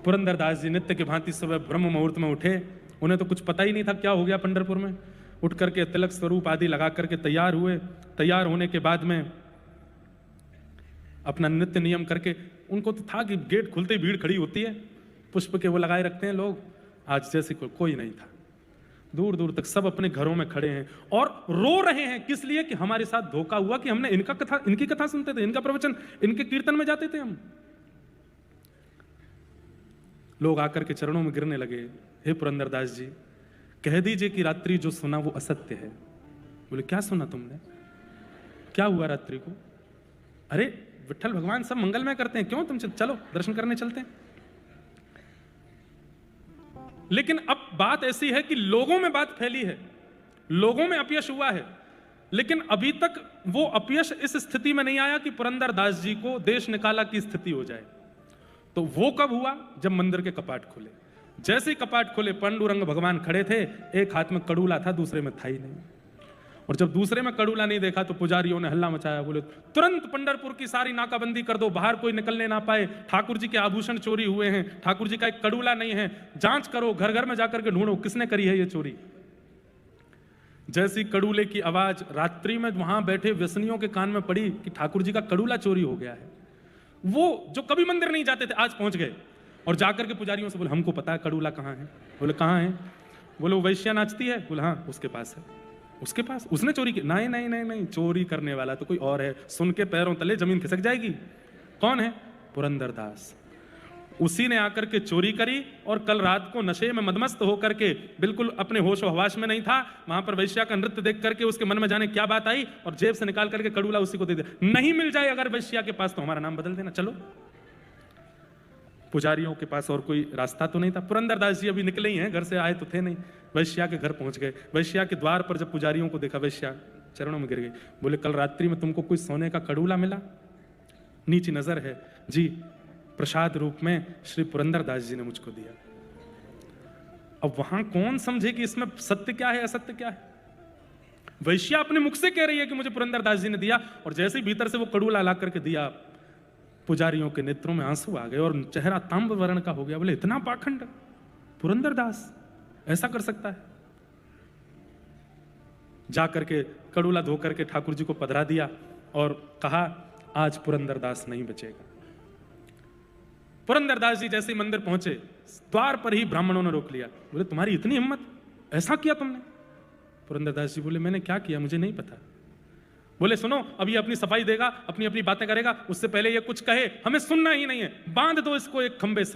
पुरंदरदास जी नित्य की भांति सुबह ब्रह्म मुहूर्त में उठे। उन्हें तो कुछ पता ही नहीं था क्या हो गया पंढरपुर में। उठ करके तिलक स्वरूप आदि लगा करके तैयार हुए। तैयार होने के बाद में अपना नित्य नियम करके, उनको तो था कि गेट खुलते ही भीड़ खड़ी होती है, पुष्प के वो लगाए रखते हैं लोग। आज जैसे कोई नहीं था, दूर दूर तक सब अपने घरों में खड़े हैं और रो रहे हैं। किस लिए? कि हमारे साथ धोखा हुआ कि हमने इनकी कथा सुनते थे, इनका प्रवचन, इनके कीर्तन में जाते थे हम। लोग आकर के चरणों में गिरने लगे, हे पुरंदरदास जी, कह दीजिए कि रात्रि जो सुना वो असत्य है। बोले क्या सुना तुमने? क्या हुआ रात्रि को? अरे विठ्ठल भगवान सब मंगलमय करते हैं, क्यों तुम चलो दर्शन करने चलते हैं। लेकिन अब बात ऐसी है कि लोगों में बात फैली है, लोगों में अपयश हुआ है, लेकिन अभी तक वो अपयश इस स्थिति में नहीं आया कि पुरंदरदास जी को देश निकाला की स्थिति हो जाए। तो वो कब हुआ? जब मंदिर के कपाट खुले। जैसे ही कपाट खुले, पांडुरंग भगवान खड़े थे, एक हाथ में कड़ूला था, दूसरे में था ही नहीं। और जब दूसरे में कड़ूला नहीं देखा तो पुजारियों ने हल्ला मचाया। बोले तुरंत पंढरपुर की सारी नाकाबंदी कर दो, बाहर कोई निकलने ना पाए। ठाकुर जी के आभूषण चोरी हुए हैं, ठाकुर जी का एक कड़ूला नहीं है, जांच करो, घर घर में जाकर के ढूंढो किसने करी है ये चोरी। जैसी कड़ूले की आवाज रात्रि में वहां बैठे व्यसनियों के कान में पड़ी कि ठाकुर जी का कड़ूला चोरी हो गया है, वो जो कभी मंदिर नहीं जाते थे आज पहुंच गए और जाकर के पुजारियों से बोले हमको पता है कड़ूला कहाँ है। बोले कहाँ है? बोले वो वैश्या नाचती है। बोले हाँ उसके पास है। उसके पास? उसने चोरी की? नहीं नहीं नहीं नहीं, चोरी करने वाला तो कोई और है। सुन के पैरों तले जमीन खिसक जाएगी। कौन है? पुरंदरदास। उसी ने आकर के चोरी करी और कल रात को नशे में मदमस्त होकर के बिल्कुल अपने होश व हवास में नहीं था, वहां पर वैश्या का नृत्य देख करके उसके मन में जाने क्या बात आई और जेब से निकाल करके कड़ूला उसी को दे दिया। नहीं मिल जाए अगर वैश्या के पास तो हमारा नाम बदल देना। चलो, पुजारियों के पास और कोई रास्ता तो नहीं था। पुरंदरदास जी अभी निकले ही हैं, घर से आए तो थे नहीं। वैश्या के घर पहुंच गए। वैश्या के द्वार पर जब पुजारियों को देखा, वैश्या चरणों में गिर गई। बोले कल रात्रि में तुमको कोई सोने का कड़ूला मिला? नीची नजर है जी, प्रसाद रूप में श्री पुरंदरदास जी ने मुझको दिया। अब वहां कौन समझे कि इसमें सत्य क्या है असत्य क्या है? वैश्या अपने मुख से कह रही है कि मुझे पुरंदरदास जी ने दिया, और जैसे ही भीतर से वो कड़ूला ला करके दिया, पुजारियों के नेत्रों में आंसू आ गए और चेहरा तांब वर्ण का हो गया। बोले इतना पाखंड पुरंदरदास ऐसा कर सकता है? जाकर के कड़ूला धो करके ठाकुर जी को पधरा दिया और कहा आज पुरंदरदास नहीं बचेगा। पुरंदरदास जी जैसे ही मंदिर पहुंचे, द्वार पर ही ब्राह्मणों ने रोक लिया। बोले तुम्हारी इतनी हिम्मत, ऐसा किया तुमने? पुरंदरदास जी बोले मैंने क्या किया मुझे नहीं पता। बोले सुनो, अब ये अपनी सफाई देगा, अपनी अपनी बातें करेगा, उससे पहले ये कुछ कहे हमें सुनना ही नहीं है, बांध दो इसको एक खंबे से।